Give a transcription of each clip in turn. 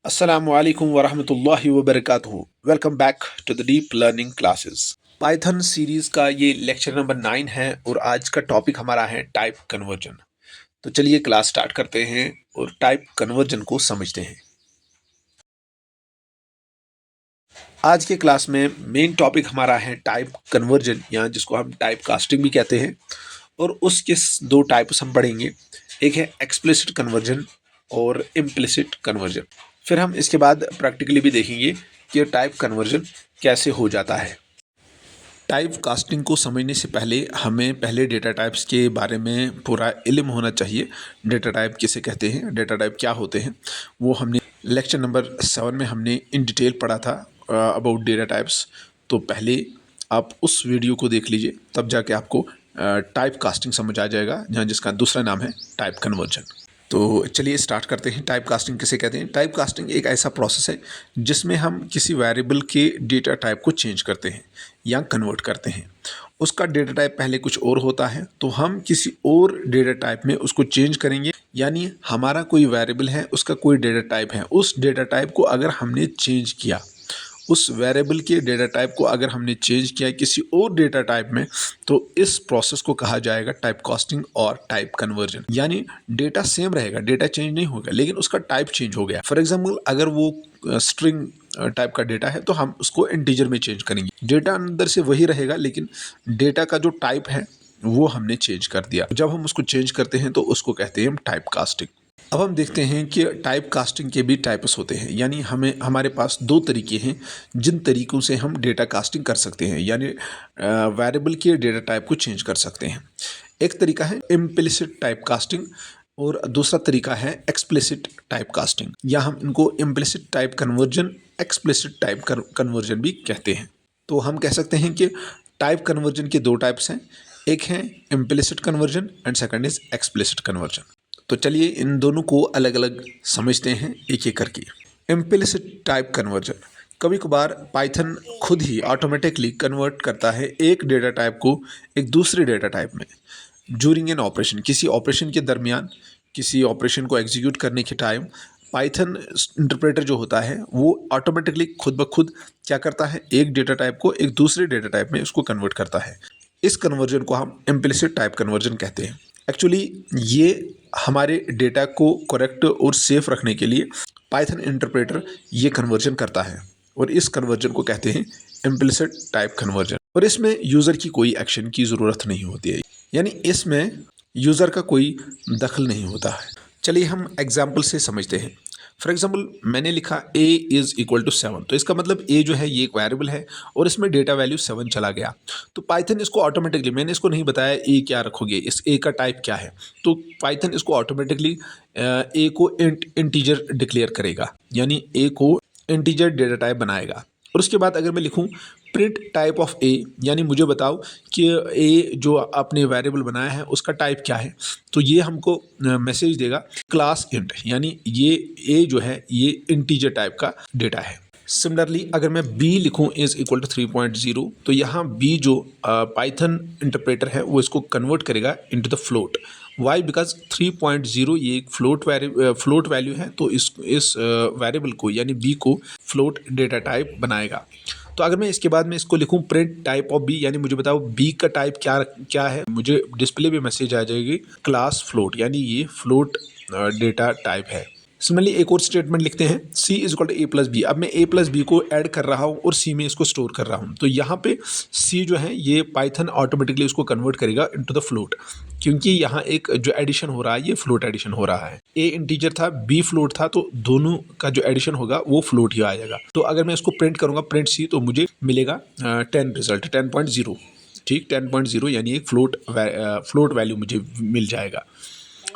Assalamu alaikum wa rahmatullahi wa barakatuhu. Welcome back to the deep learning classes. Python series का ये lecture number 9 है और आज का टॉपिक हमारा है टाइप कन्वर्जन। तो चलिए क्लास स्टार्ट करते हैं और टाइप कन्वर्जन को समझते हैं। आज के क्लास में मेन टॉपिक हमारा है टाइप कन्वर्जन या जिसको हम टाइप कास्टिंग भी कहते हैं और उसके दो टाइप्स हम पढ़ेंगे। एक है एक्सप्लिसिट कन्वर्जन और इम्प्लिसिट कन्वर्जन। फिर हम इसके बाद प्रैक्टिकली भी देखेंगे कि टाइप कन्वर्जन कैसे हो जाता है। टाइप कास्टिंग को समझने से पहले हमें पहले डेटा टाइप्स के बारे में पूरा इल्म होना चाहिए। डेटा टाइप किसे कहते हैं, डेटा टाइप क्या होते हैं, वो हमने लेक्चर नंबर 7 में हमने इन डिटेल पढ़ा था अबाउट डेटा टाइप्स। तो पहले आप उस वीडियो को देख लीजिए, तब जाके आपको टाइप कास्टिंग समझ आ जाएगा, जहाँ जिसका दूसरा नाम है टाइप कन्वर्जन। तो चलिए स्टार्ट करते हैं। टाइप कास्टिंग किसे कहते हैं? टाइप कास्टिंग एक ऐसा प्रोसेस है जिसमें हम किसी वेरिएबल के डेटा टाइप को चेंज करते हैं या कन्वर्ट करते हैं। उसका डेटा टाइप पहले कुछ और होता है, तो हम किसी और डेटा टाइप में उसको चेंज करेंगे। यानी हमारा कोई वेरिएबल है, उसका कोई डेटा टाइप है, उस डेटा टाइप को अगर हमने चेंज किया, उस वेरिएबल के डेटा टाइप को अगर हमने चेंज किया किसी और डेटा टाइप में, तो इस प्रोसेस को कहा जाएगा टाइप कास्टिंग और टाइप कन्वर्जन। यानी डेटा सेम रहेगा, डेटा चेंज नहीं होगा, लेकिन उसका टाइप चेंज हो गया। फॉर एग्जांपल अगर वो स्ट्रिंग टाइप का डेटा है तो हम उसको इंटीजर में चेंज करेंगे। डेटा अंदर से वही रहेगा, लेकिन डेटा का जो टाइप है वो हमने चेंज कर दिया। जब हम उसको चेंज करते हैं तो उसको कहते हैं हम टाइप कास्टिंग। अब हम देखते हैं कि टाइप कास्टिंग के भी टाइप्स होते हैं। यानी हमारे पास दो तरीके हैं जिन तरीक़ों से हम डेटा कास्टिंग कर सकते हैं, यानी वेरिएबल के डेटा टाइप को चेंज कर सकते हैं। एक तरीका है इम्प्लिसिट टाइप कास्टिंग और दूसरा तरीका है एक्सप्लिसिट टाइप कास्टिंग, या हम इनको implicit type conversion, explicit type conversion भी कहते हैं। तो हम कह सकते हैं कि टाइप कन्वर्जन के दो टाइप्स हैं, एक है implicit conversion and second is explicit conversion. तो चलिए इन दोनों को अलग अलग समझते हैं एक एक करके। इम्प्लिसिट टाइप कन्वर्जन, कभी कभार पाइथन खुद ही ऑटोमेटिकली कन्वर्ट करता है एक डेटा टाइप को एक दूसरे डेटा टाइप में ड्यूरिंग एन ऑपरेशन। किसी ऑपरेशन के दरमियान, किसी ऑपरेशन को एग्जीक्यूट करने के टाइम पाइथन इंटरप्रेटर जो होता है वो ऑटोमेटिकली खुद ब खुद क्या करता है, एक डेटा टाइप को एक दूसरे डेटा टाइप में उसको कन्वर्ट करता है। इस कन्वर्जन को हम इम्प्लिसिट टाइप कन्वर्जन कहते हैं। एक्चुअली ये हमारे डेटा को करेक्ट और सेफ रखने के लिए पाइथन इंटरप्रेटर ये कन्वर्जन करता है और इस कन्वर्जन को कहते हैं इम्प्लिसिट टाइप कन्वर्जन। और इसमें यूज़र की कोई एक्शन की ज़रूरत नहीं होती है, यानी इसमें यूज़र का कोई दखल नहीं होता है। चलिए हम एग्जाम्पल से समझते हैं। फॉर एग्जाम्पल मैंने लिखा a इज़ इक्वल टू 7, तो इसका मतलब a जो है ये एक वेरिएबल है और इसमें डेटा वैल्यू 7 चला गया। तो पाइथन इसको ऑटोमेटिकली, मैंने इसको नहीं बताया a क्या रखोगे, इस a का टाइप क्या है, तो पाइथन इसको ऑटोमेटिकली a को इंटीजर डिक्लेयर करेगा, यानी a को इंटीजर डेटा टाइप बनाएगा। और उसके बाद अगर मैं लिखूँ प्रिंट टाइप ऑफ ए, यानी मुझे बताओ कि ए जो आपने वेरिएबल बनाया है उसका टाइप क्या है, तो ये हमको मैसेज देगा क्लास इंट, यानी ये ए जो है ये इंटीजर टाइप का डेटा है। सिमिलरली अगर मैं b लिखूं इज़ इक्वल टू 3.0, तो यहाँ b जो पाइथन इंटरप्रेटर है वो इसको कन्वर्ट करेगा into the float. Why? Because 3.0 ये एक फ्लोट वैल्यू है, तो इस वेरिएबल को यानी b को फ्लोट डेटा टाइप बनाएगा। तो अगर मैं इसके बाद में इसको लिखूं प्रिंट टाइप ऑफ बी, यानी मुझे बताओ बी का टाइप क्या है, मुझे डिस्प्ले पे मैसेज आ जाएगी क्लास फ्लोट, यानी ये फ्लोट डेटा टाइप है। सिमिलरली एक और स्टेटमेंट लिखते हैं c is equal to a plus b. अब मैं a प्लस बी को ऐड कर रहा हूँ और c में इसको स्टोर कर रहा हूँ, तो यहाँ पे c जो है ये पाइथन ऑटोमेटिकली उसको कन्वर्ट करेगा इनटू द फ्लोट, क्योंकि यहाँ एक जो एडिशन हो रहा है ये फ्लोट एडिशन हो रहा है। a इंटीजर था, b फ्लोट था, तो दोनों का जो एडिशन होगा वो फ्लोट ही आएगा। तो अगर मैं इसको प्रिंट करूँगा प्रिंट c, तो मुझे मिलेगा 10 रिजल्ट 10.0, ठीक 10.0, यानी एक फ्लोट वैल्यू मुझे मिल जाएगा।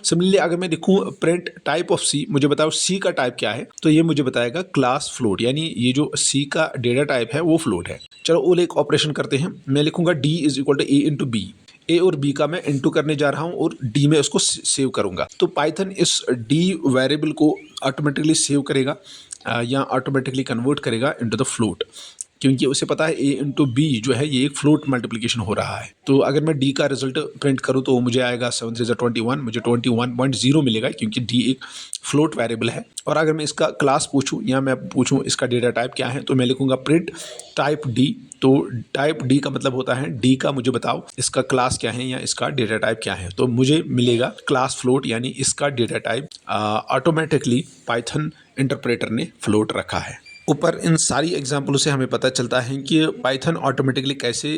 सिमिलरली अगर मैं देखूँ प्रिंट टाइप ऑफ सी, मुझे बताओ सी का टाइप क्या है, तो ये मुझे बताएगा क्लास फ्लोट, यानी ये जो सी का डेटा टाइप है वो फ्लोट है। चलो और एक ऑपरेशन करते हैं। मैं लिखूंगा D is equal to A into B. A और बी का मैं इंटू करने जा रहा हूँ और डी में उसको सेव करूंगा, तो पाइथन इस डी वेरिएबल को ऑटोमेटिकली सेव करेगा या ऑटोमेटिकली कन्वर्ट करेगा इनटू द फ्लोट। क्योंकि उसे पता है a इंटू बी जो है ये एक फ्लोट मल्टीप्लिकेशन हो रहा है। तो अगर मैं d का रिजल्ट प्रिंट करूँ तो मुझे आएगा 7 3 21, मुझे 21.0 मिलेगा क्योंकि d एक फ्लोट वेरिएबल है। और अगर मैं इसका क्लास पूछूं या मैं पूछूं इसका डेटा टाइप क्या है, तो मैं लिखूंगा प्रिंट टाइप d। तो टाइप d का मतलब होता है d का मुझे बताओ इसका क्लास क्या है या इसका डेटा टाइप क्या है। तो मुझे मिलेगा क्लास फ्लोट, यानी इसका data type automatically Python interpreter ने फ्लोट रखा है। ऊपर इन सारी एग्जाम्पलों से हमें पता चलता है कि पाइथन ऑटोमेटिकली कैसे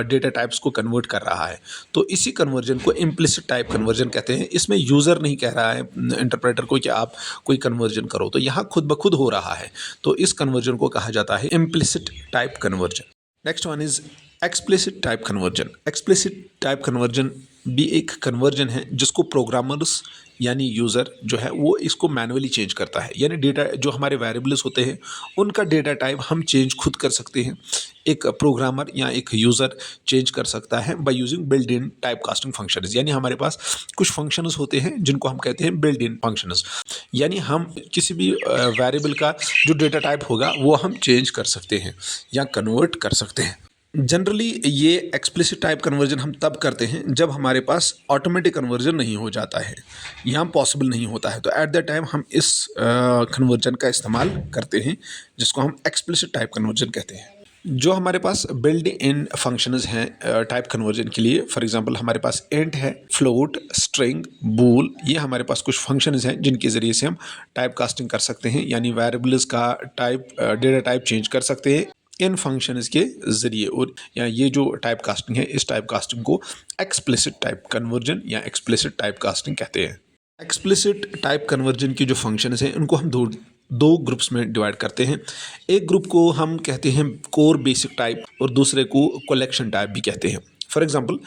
डेटा टाइप्स को कन्वर्ट कर रहा है। तो इसी कन्वर्जन को इम्प्लिसिट टाइप कन्वर्जन कहते हैं। इसमें यूज़र नहीं कह रहा है इंटरप्रेटर को कि आप कोई कन्वर्जन करो, तो यहाँ खुद ब खुद हो रहा है। तो इस कन्वर्जन को कहा जाता है implicit type conversion. Next one is explicit type conversion. Explicit type conversion भी एक कन्वर्जन है जिसको प्रोग्रामर्स यानी यूज़र जो है वो इसको मैनुअली चेंज करता है। यानी डेटा जो हमारे वेरिएबल्स होते हैं उनका डेटा टाइप हम चेंज खुद कर सकते हैं। एक प्रोग्रामर या एक यूज़र चेंज कर सकता है by using built in type casting functions. यानी हमारे पास कुछ फंक्शंस होते हैं जिनको हम कहते हैं बिल्ट इन फंक्शंस। यानी हम किसी भी वेरिएबल का जो डेटा टाइप होगा वो हम चेंज कर सकते हैं या कन्वर्ट कर सकते हैं। जनरली ये एक्सप्लिसिट टाइप कन्वर्जन हम तब करते हैं जब हमारे पास ऑटोमेटिक कन्वर्जन नहीं हो जाता है, यहाँ पॉसिबल नहीं होता है। तो एट द टाइम हम इस कन्वर्जन का इस्तेमाल करते हैं जिसको हम एक्सप्लिसिट टाइप कन्वर्जन कहते हैं। जो हमारे पास बिल्ड इन फंक्शंस हैं टाइप कन्वर्जन के लिए, फॉर एग्जांपल हमारे पास इंट है, फ्लोट, स्ट्रिंग, बूल, ये हमारे पास कुछ फंक्शंस हैं जिनके ज़रिए से हम टाइप कास्टिंग कर सकते हैं, यानी वेरिएबल्स का टाइप डेटा टाइप चेंज कर सकते हैं इन फंक्शंस के ज़रिए। और या ये जो टाइप कास्टिंग है इस टाइप कास्टिंग को एक्सप्लिसिट टाइप कन्वर्जन या एक्सप्लिसिट टाइप कास्टिंग कहते हैं। एक्सप्लिसिट टाइप कन्वर्जन की जो फंक्शंस हैं उनको हम दो ग्रुप्स में डिवाइड करते हैं। एक ग्रुप को हम कहते हैं कोर बेसिक टाइप और दूसरे को कलेक्शन टाइप भी कहते हैं। फॉर एग्जांपल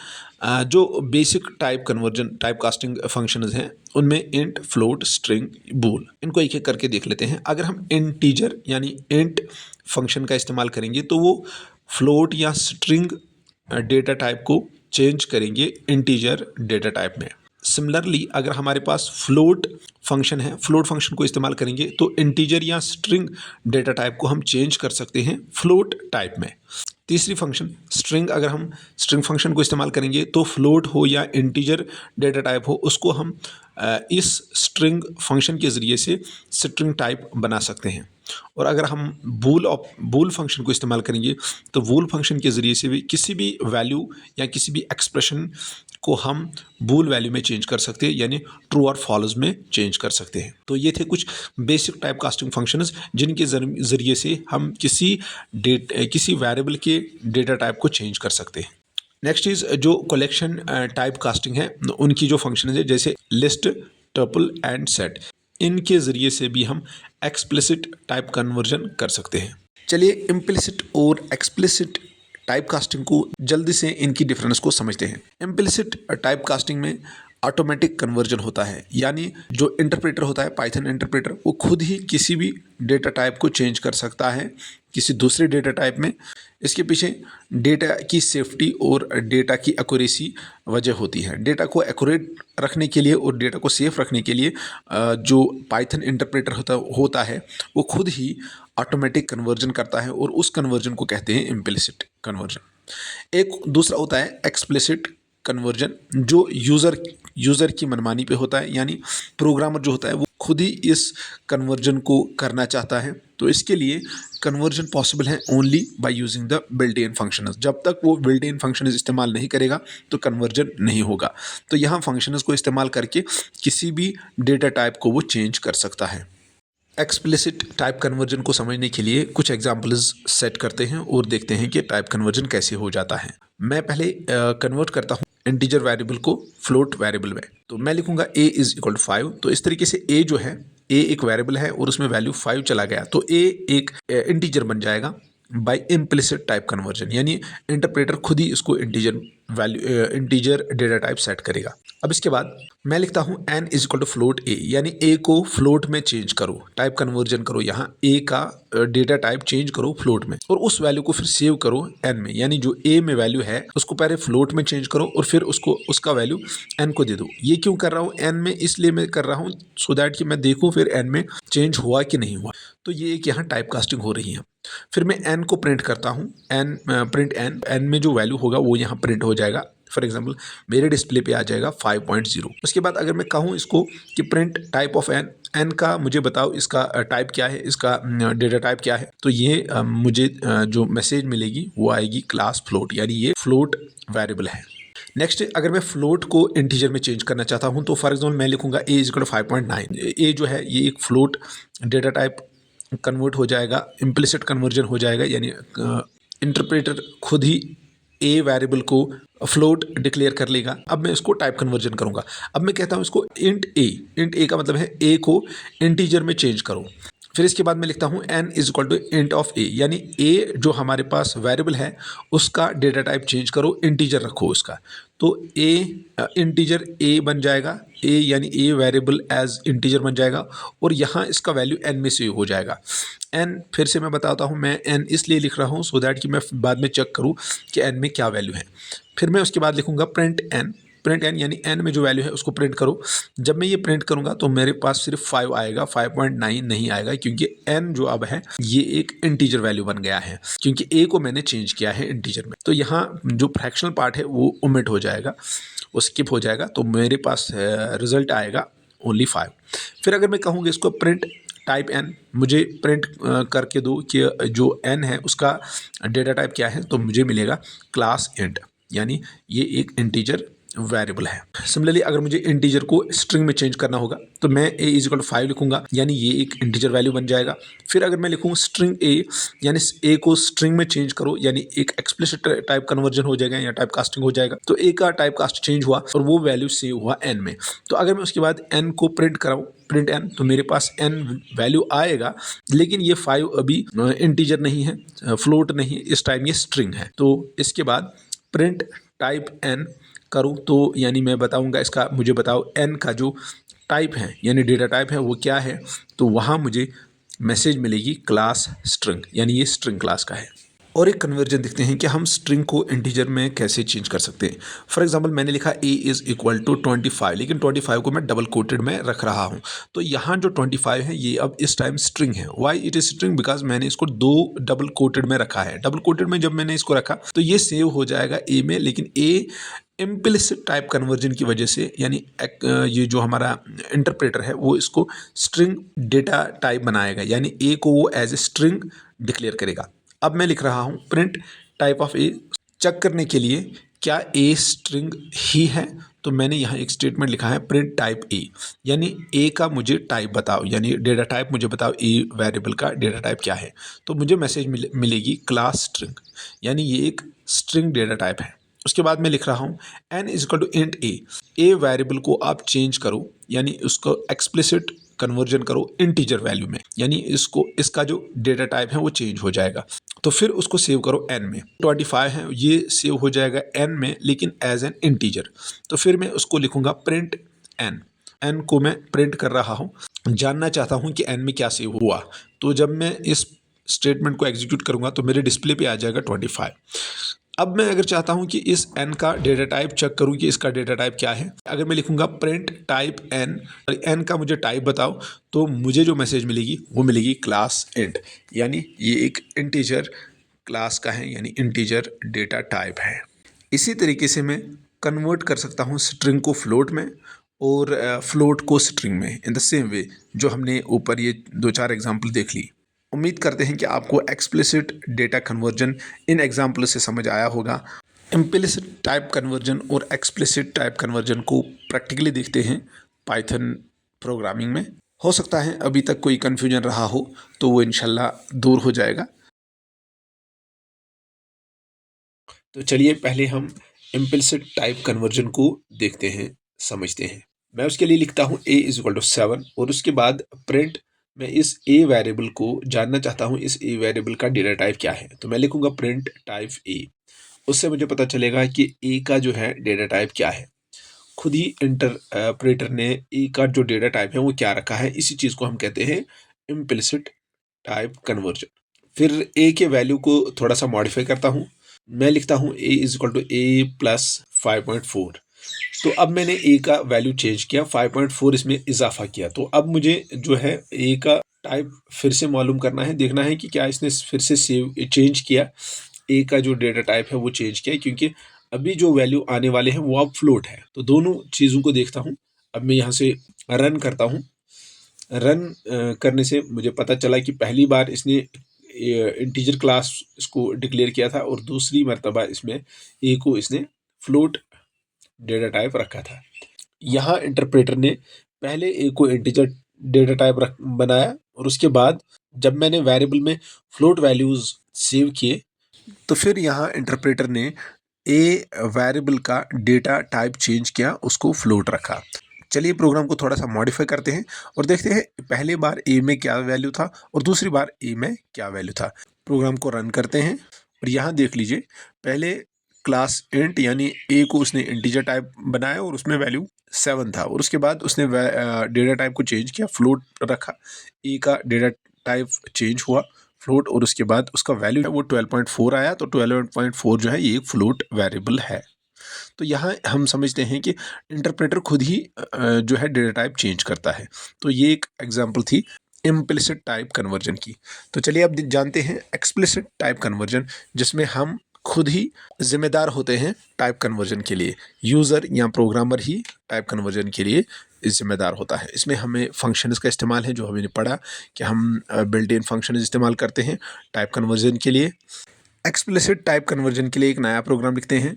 जो basic type conversion type casting functions हैं उनमें इंट, फ्लोट, स्ट्रिंग, बूल, इनको एक एक करके देख लेते हैं। अगर हम इंटीजर यानी इंट फंक्शन का इस्तेमाल करेंगे तो वो फ्लोट या स्ट्रिंग डेटा टाइप को चेंज करेंगे इंटीजर डेटा टाइप में। सिमिलरली अगर हमारे पास फ्लोट फंक्शन है, फ्लोट फंक्शन को इस्तेमाल करेंगे तो इंटीजर या स्ट्रिंग डेटा टाइप को हम चेंज कर सकते हैं फ्लोट टाइप में। तीसरी फंक्शन स्ट्रिंग, अगर हम स्ट्रिंग फंक्शन को इस्तेमाल करेंगे तो फ्लोट हो या इंटीजर डेटा टाइप हो उसको हम इस स्ट्रिंग फंक्शन के ज़रिए से स्ट्रिंग टाइप बना सकते हैं। और अगर हम बूल फंक्शन को इस्तेमाल करेंगे तो बूल फंक्शन के ज़रिए से भी किसी भी वैल्यू या किसी भी एक्सप्रेशन को हम बूल वैल्यू में चेंज कर सकते हैं, यानी ट्रू और फॉल्स में चेंज कर सकते हैं। तो ये थे कुछ बेसिक टाइप कास्टिंग फंक्शंस जिनके ज़रिए से हम किसी वेरिएबल के डेटा टाइप को चेंज कर सकते हैं। नेक्स्ट इज़ जो कलेक्शन टाइप कास्टिंग है, उनकी जो फंक्शन है जैसे लिस्ट, टपल एंड सेट, इनके ज़रिए से भी हम एक्सप्लिसिट टाइप कन्वर्जन कर सकते हैं। चलिए इम्प्लिसिट और एक्सप्लिसिट टाइप कास्टिंग को जल्दी से इनकी डिफरेंस को समझते हैं। इम्प्लिसिट टाइप कास्टिंग में ऑटोमेटिक कन्वर्जन होता है, यानी जो इंटरप्रेटर होता है पाइथन इंटरप्रेटर वो खुद ही किसी भी डेटा टाइप को चेंज कर सकता है किसी दूसरे डेटा टाइप में। इसके पीछे डेटा की सेफ्टी और डेटा की एक्यूरेसी वजह होती है। डेटा को एक्यूरेट रखने के लिए और डेटा को सेफ रखने के लिए जो पाइथन इंटरप्रेटर होता है वो खुद ही ऑटोमेटिक कन्वर्जन करता है और उस कन्वर्जन को कहते हैं इम्प्लिसिट कन्वर्जन। एक दूसरा होता है एक्सप्लिसिट कन्वर्जन जो यूज़र की मनमानी पे होता है, यानी प्रोग्रामर जो होता है वो खुद ही इस कन्वर्जन को करना चाहता है। तो इसके लिए कन्वर्जन पॉसिबल है only by using the built in functions. जब तक वो बिल्ट इन फंक्शंस इस्तेमाल नहीं करेगा तो कन्वर्जन नहीं होगा। तो यहाँ फंक्शंस को इस्तेमाल करके किसी भी डेटा टाइप को वो चेंज कर सकता है। एक्सप्लिसिट टाइप कन्वर्जन को समझने के लिए कुछ एग्जांपल्स सेट करते हैं और देखते हैं कि टाइप कन्वर्जन कैसे हो जाता है। मैं पहले कन्वर्ट करता हूँ इंटीजर वेरिएबल को फ्लोट वेरिएबल में। तो मैं लिखूंगा a इज इक्वल टू 5। तो इस तरीके से a जो है, a एक वेरिएबल है और उसमें वैल्यू 5 चला गया तो a एक इंटीजर बन जाएगा बाय इम्प्लिसिट टाइप कन्वर्जन, यानी इंटरप्रेटर खुद ही इसको इंटीजर डेटा टाइप सेट करेगा। अब इसके बाद मैं लिखता हूँ n is equal to float a, यानी a को फ्लोट में चेंज करो, टाइप कन्वर्जन करो, यहाँ a का डेटा टाइप चेंज करो फ्लोट में और उस वैल्यू को फिर सेव करो n में, यानी जो a में वैल्यू है उसको पहले फ्लोट में चेंज करो और फिर उसका वैल्यू n को दे दो। ये क्यों कर रहा हूँ n में, इसलिए मैं कर रहा हूँ सो दैट कि मैं देखूँ फिर n में चेंज हुआ कि नहीं हुआ। तो ये एक यहाँ टाइप कास्टिंग हो रही है। फिर मैं n को प्रिंट करता हूँ, n प्रिंट n में जो वैल्यू होगा वो यहाँ प्रिंट हो जाएगा। फॉर एग्जांपल मेरे डिस्प्ले पे आ जाएगा 5.0। उसके बाद अगर मैं कहूँ इसको कि प्रिंट टाइप ऑफ n का मुझे बताओ इसका टाइप क्या है, इसका डेटा टाइप क्या है, तो ये मुझे जो मैसेज मिलेगी वो आएगी क्लास फ्लोट, यानी ये फ्लोट वेरिएबल है। नेक्स्ट, अगर मैं फ्लोट को इंटीजर में चेंज करना चाहता हूँ तो फॉर एग्जाम्पल मैं लिखूंगा a इक्वल 5.9। ए जो है ये एक फ्लोट डेटा टाइप कन्वर्ट हो जाएगा, इम्प्लिसिट कन्वर्जन हो जाएगा, यानी इंटरप्रेटर खुद ही ए वेरिएबल को फ्लोट डिक्लेयर कर लेगा। अब मैं इसको टाइप कन्वर्जन करूंगा। अब मैं कहता हूं इसको इंट ए का मतलब है ए को इंटीजर में चेंज करो। फिर इसके बाद मैं लिखता हूँ n is equal to int of A, यानी a जो हमारे पास वेरिएबल है उसका डेटा टाइप चेंज करो, इंटीजर रखो उसका। तो a इंटीजर a बन जाएगा, a यानी a वेरिएबल एज इंटीजर बन जाएगा और यहाँ इसका वैल्यू n में सेव हो जाएगा। n फिर से मैं बताता हूँ, मैं n इसलिए लिख रहा हूँ सो दैट कि मैं बाद में चेक करूँ कि n में क्या वैल्यू है। फिर मैं उसके बाद लिखूँगा प्रिंट n यानी n में जो वैल्यू है उसको प्रिंट करो। जब मैं ये प्रिंट करूंगा तो मेरे पास सिर्फ 5 आएगा, 5.9 नहीं आएगा, क्योंकि n जो अब है ये एक इंटीजर वैल्यू बन गया है, क्योंकि a को मैंने चेंज किया है इंटीजर में। तो यहाँ जो फ्रैक्शनल पार्ट है वो ओमिट हो जाएगा, वो स्किप हो जाएगा, तो मेरे पास रिजल्ट आएगा ओनली 5। फिर अगर मैं कहूँगा इसको प्रिंट टाइप n, मुझे प्रिंट करके दो कि जो n है उसका डेटा टाइप क्या है, तो मुझे मिलेगा क्लास इंट, यानी ये एक इंटीजर वेरिएबल है। सिमिलरली अगर मुझे इंटीजर को स्ट्रिंग में चेंज करना होगा तो मैं a इज इक्वल टू 5 लिखूंगा, यानी ये एक इंटीजर वैल्यू बन जाएगा। फिर अगर मैं लिखूँ स्ट्रिंग a, यानी a को स्ट्रिंग में चेंज करो, यानी एक एक्सप्लिसिट टाइप कन्वर्जन हो जाएगा या टाइप कास्टिंग हो जाएगा। तो a का टाइप कास्ट चेंज हुआ और वो वैल्यू सेव हुआ n में। तो अगर मैं उसके बाद n को प्रिंट कराऊँ, प्रिंट n, तो मेरे पास n वैल्यू आएगा, लेकिन ये 5 अभी इंटीजर नहीं है, फ्लोट नहीं है, इस टाइम ये स्ट्रिंग है। तो इसके बाद प्रिंट टाइप n करूँ तो यानी मैं बताऊंगा इसका, मुझे बताओ n का जो टाइप है यानी डेटा टाइप है वो क्या है, तो वहाँ मुझे मैसेज मिलेगी क्लास स्ट्रिंग, यानी ये स्ट्रिंग क्लास का है। और एक कन्वर्जन देखते हैं कि हम स्ट्रिंग को इंटीजर में कैसे चेंज कर सकते हैं। फॉर एग्जांपल मैंने लिखा a इज़ इक्वल टू 25, लेकिन 25 को मैं डबल कोटेड में रख रहा हूं, तो यहाँ जो 25 है ये अब इस टाइम स्ट्रिंग है। Why it is string? Because मैंने इसको दो डबल कोटेड में रखा है। डबल कोटेड में जब मैंने इसको रखा तो ये सेव हो जाएगा a में, लेकिन a इम्प्लिसिट टाइप कन्वर्जन की वजह से, यानी ये जो हमारा इंटरप्रेटर है वो इसको स्ट्रिंग डेटा टाइप बनाएगा, यानी a को वो एज ए स्ट्रिंग डिक्लेयर करेगा। अब मैं लिख रहा हूँ print type of a, check करने के लिए क्या ए स्ट्रिंग ही है, तो मैंने यहाँ एक स्टेटमेंट लिखा है प्रिंट टाइप ए, यानी ए का मुझे टाइप बताओ, यानी डेटा टाइप मुझे बताओ, ए वेरिएबल का डेटा टाइप क्या है। तो मुझे मैसेज मिलेगी क्लास स्ट्रिंग, यानी ये एक स्ट्रिंग डेटा टाइप है। उसके बाद मैं लिख रहा हूँ n is equal to int a variable को आप चेंज करो, यानी उसको एक्सप्लिसिट कन्वर्जन करो इंटीजर वैल्यू में, यानी इसको इसका जो डेटा टाइप है वो चेंज हो जाएगा। तो फिर उसको सेव करो n में। 25 है ये सेव हो जाएगा n में, लेकिन एज एन इंटीजर। तो फिर मैं उसको लिखूंगा प्रिंट n को मैं प्रिंट कर रहा हूँ, जानना चाहता हूँ कि n में क्या सेव हुआ। तो जब मैं इस स्टेटमेंट को एग्जीक्यूट करूंगा तो मेरे डिस्प्ले पे आ जाएगा 25। अब मैं अगर चाहता हूं कि इस n का डेटा टाइप चेक करूं कि इसका डेटा टाइप क्या है, अगर मैं लिखूंगा प्रिंट टाइप n और n का मुझे टाइप बताओ, तो मुझे जो मैसेज मिलेगी वो मिलेगी क्लास इंट, यानी ये एक इंटीजर क्लास का है, यानी इंटीजर डेटा टाइप है। इसी तरीके से मैं कन्वर्ट कर सकता हूँ स्ट्रिंग को फ्लोट में और फ्लोट को स्ट्रिंग में इन द सेम वे जो हमने ऊपर ये 2-4 एग्जाम्पल देख ली। उम्मीद करते हैं कि आपको explicit data conversion in example से समझ आया होगा। इम्प्लिसिट टाइप कन्वर्जन और एक्सप्लिसिट टाइप कन्वर्जन को प्रैक्टिकली देखते हैं पाइथन प्रोग्रामिंग में। हो सकता है अभी तक कोई कन्फ्यूजन रहा हो तो वो इंशाल्लाह दूर हो जाएगा। तो चलिए पहले हम इम्प्लिसिट टाइप कन्वर्जन को देखते हैं, समझते हैं। मैं उसके लिए लिखता हूँ a इज इक्वल टू 7 और उसके बाद प्रिंट, मैं इस a वेरिएबल को जानना चाहता हूँ इस a वेरिएबल का डेटा टाइप क्या है, तो मैं लिखूंगा प्रिंट टाइप a। उससे मुझे पता चलेगा कि a का जो है डेटा टाइप क्या है। खुद ही इंटरप्रेटर ने a का जो डेटा टाइप है वो क्या रखा है, इसी चीज़ को हम कहते हैं इम्प्लिसिट टाइप कन्वर्जन। फिर a के वैल्यू को थोड़ा सा मॉडिफाई करता हूँ, मैं लिखता हूँ a is equal to a plus 5.4। तो अब मैंने a का वैल्यू चेंज किया, 5.4 इसमें इजाफा किया, तो अब मुझे जो है a का टाइप फिर से मालूम करना है, देखना है कि क्या इसने फिर से चेंज किया, ए का जो डेटा टाइप है वो चेंज किया है, क्योंकि अभी जो वैल्यू आने वाले हैं वो अब फ्लोट है। तो दोनों चीज़ों को देखता हूँ। अब मैं यहाँ से रन करता हूँ। रन करने से मुझे पता चला कि पहली बार इसने इंटीजर क्लास इसको डिक्लेयर किया था और दूसरी मर्तबा इसमें ए को इसने फ्लोट डेटा टाइप रखा था। यहाँ इंटरप्रेटर ने पहले ए को इंटीजर डेटा टाइप बनाया और उसके बाद जब मैंने वेरिएबल में फ्लोट वैल्यूज सेव किए तो फिर यहाँ इंटरप्रेटर ने ए वेरिएबल का डेटा टाइप चेंज किया, उसको फ्लोट रखा। चलिए प्रोग्राम को थोड़ा सा मॉडिफाई करते हैं और देखते हैं पहले बार ए में क्या वैल्यू था और दूसरी बार ए में क्या वैल्यू था। प्रोग्राम को रन करते हैं और यहाँ देख लीजिए, पहले क्लास इंट यानी ए को उसने इंटीजर टाइप बनाया और उसमें वैल्यू 7 था और उसके बाद उसने डेटा टाइप को चेंज किया, फ्लोट रखा। ए का डेटा टाइप चेंज हुआ फ्लोट और उसके बाद उसका वैल्यू है वो 12.4 आया। तो 12.4 जो है ये एक फ्लोट वेरिएबल है। तो यहाँ हम समझते हैं कि इंटरप्रेटर खुद ही जो है डेटा टाइप चेंज करता है। तो ये एक एग्जांपल थी इम्प्लिसिट टाइप कन्वर्जन की। तो चलिए अब जानते हैं एक्सप्लिसिट टाइप कन्वर्जन, जिसमें हम खुद ही जिम्मेदार होते हैं टाइप कन्वर्जन के लिए। यूज़र या प्रोग्रामर ही टाइप कन्वर्जन के लिए जिम्मेदार होता है। इसमें हमें फंक्शंस का इस्तेमाल है, जो हमने पढ़ा कि हम बिल्ट इन फंक्शन इस्तेमाल करते हैं टाइप कन्वर्जन के लिए। एक्सप्लिसिट टाइप कन्वर्जन के लिए एक नया प्रोग्राम लिखते हैं।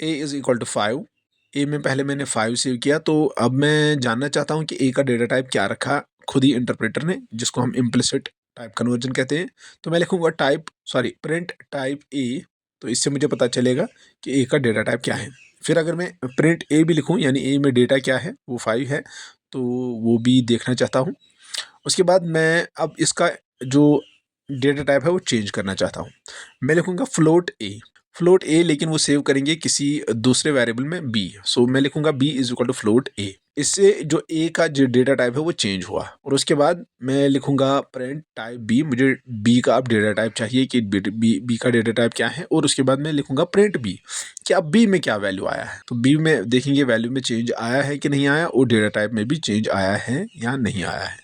a is equal to 5। A में पहले मैंने 5 सेव किया, तो अब मैं जानना चाहता हूँ कि ए का डेटा टाइप क्या रखा खुद ही इंटरप्रेटर ने, जिसको हम इम्प्लिसिट टाइप कन्वर्जन कहते हैं। तो मैं लिखूँगा प्रिंट टाइप ए, तो इससे मुझे पता चलेगा कि ए का डेटा टाइप क्या है। फिर अगर मैं प्रिंट ए भी लिखूँ, यानी ए में डेटा क्या है वो 5 है, तो वो भी देखना चाहता हूँ। उसके बाद मैं अब इसका जो डेटा टाइप है वो चेंज करना चाहता हूँ। मैं लिखूँगा फ्लोट ए, लेकिन वो सेव करेंगे किसी दूसरे वेरिएबल में बी। सो मैं लिखूँगा B is equal to float A. इससे जो ए का जो डेटा टाइप है वो चेंज हुआ और उसके बाद मैं लिखूँगा प्रिंट टाइप बी। मुझे बी का अब डेटा टाइप चाहिए कि बी का डेटा टाइप क्या है, और उसके बाद मैं लिखूँगा प्रिंट बी कि अब बी में क्या वैल्यू आया है। तो बी में देखेंगे वैल्यू में चेंज आया है कि नहीं आया, और डेटा टाइप में भी चेंज आया है या नहीं आया है।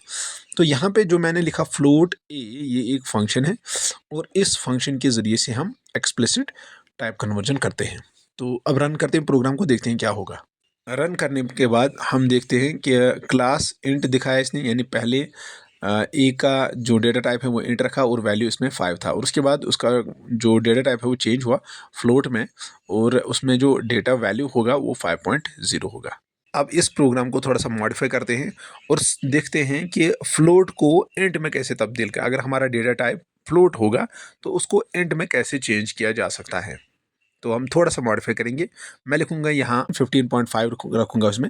तो यहाँ पे जो मैंने लिखा फ्लोट ए, ये एक फंक्शन है और इस फंक्शन के ज़रिए से हम एक्सप्लिसिट टाइप कन्वर्जन करते हैं। तो अब रन करते हैं प्रोग्राम को, देखते हैं क्या होगा। रन करने के बाद हम देखते हैं कि क्लास इंट दिखाया इसने, यानी पहले ए का जो डेटा टाइप है वो इंट रखा और वैल्यू इसमें 5 था, और उसके बाद उसका जो डेटा टाइप है वो चेंज हुआ फ्लोट में, और उसमें जो डेटा वैल्यू होगा वो 5.0 होगा। अब इस प्रोग्राम को थोड़ा सा मॉडिफाई करते हैं और देखते हैं कि फ्लोट को इंट में कैसे तब्दील कर, अगर हमारा डेटा टाइप फ्लोट होगा तो उसको इंट में कैसे चेंज किया जा सकता है। तो हम थोड़ा सा मॉडिफाई करेंगे। मैं लिखूंगा यहाँ 15.5 रखूंगा उसमें,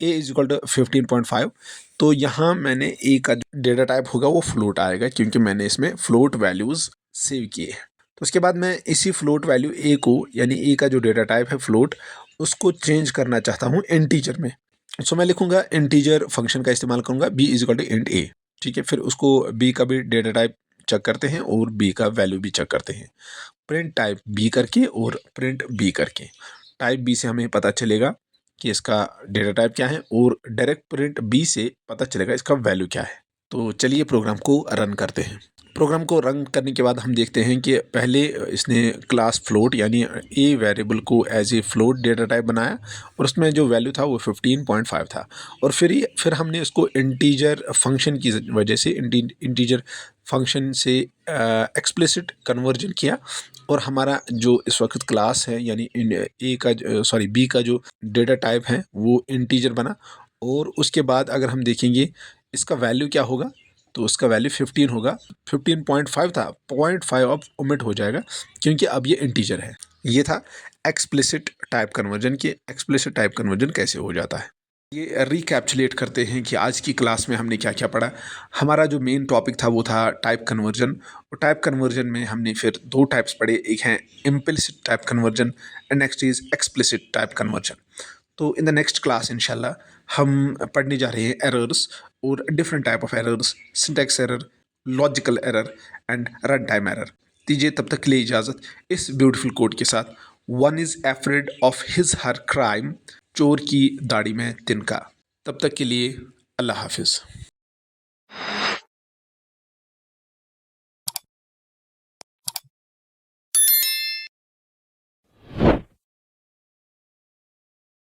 ए इज इक्वल टू 15.5। तो यहाँ मैंने ए का डेटा टाइप होगा वो फ्लोट आएगा, क्योंकि मैंने इसमें फ्लोट वैल्यूज़ सेव किए हैं। तो उसके बाद मैं इसी फ्लोट वैल्यू ए को, यानी ए का जो डेटा टाइप है फ्लोट, उसको चेंज करना चाहता हूँ इंटीजर में। सो मैं लिखूंगा इंटीजर फंक्शन का इस्तेमाल करूँगा, B is equal to int A. ठीक है, फिर उसको बी का भी डेटा टाइप चेक करते हैं और बी का वैल्यू भी चेक करते हैं, प्रिंट टाइप बी करके और प्रिंट बी करके। टाइप बी से हमें पता चलेगा कि इसका डेटा टाइप क्या है, और डायरेक्ट प्रिंट बी से पता चलेगा इसका वैल्यू क्या है। तो चलिए प्रोग्राम को रन करते हैं। प्रोग्राम को रन करने के बाद हम देखते हैं कि पहले इसने क्लास फ्लोट यानी ए वेरिएबल को as a float data type बनाया और उसमें जो वैल्यू था वो 15.5 था, और फिर हमने उसको इंटीजर फंक्शन की वजह से इंटीजर फंक्शन से एक्सप्लिसिट कन्वर्जन किया, और हमारा जो इस वक्त क्लास है यानी बी का जो डेटा टाइप है वो इंटीजर बना। और उसके बाद अगर हम देखेंगे इसका वैल्यू क्या होगा, तो उसका वैल्यू 15 होगा। 15.5 था, 0.5 अब ओमिट हो जाएगा क्योंकि अब ये इंटीजर है। ये था एक्सप्लिसिट टाइप कन्वर्जन की एक्सप्लिसिट टाइप कन्वर्जन कैसे हो जाता है। ये रिकैप्चुलेट करते हैं कि आज की क्लास में हमने क्या क्या पढ़ा। हमारा जो मेन टॉपिक था वो था टाइप कन्वर्जन, और टाइप कन्वर्जन में हमने फिर दो टाइप्स पढ़े, एक है implicit type conversion and next is explicit type conversion. तो इन द नेक्स्ट क्लास इंशाल्लाह हम पढ़ने जा रहे हैं एरर्स और different type of errors, syntax error, logical error and run time error. दीजिए तब तक के लिए इजाज़त इस ब्यूटीफुल कोड के साथ। One is afraid of his her crime, चोर की दाढ़ी में तिनका। तब तक के लिए अल्लाह हाफिज़।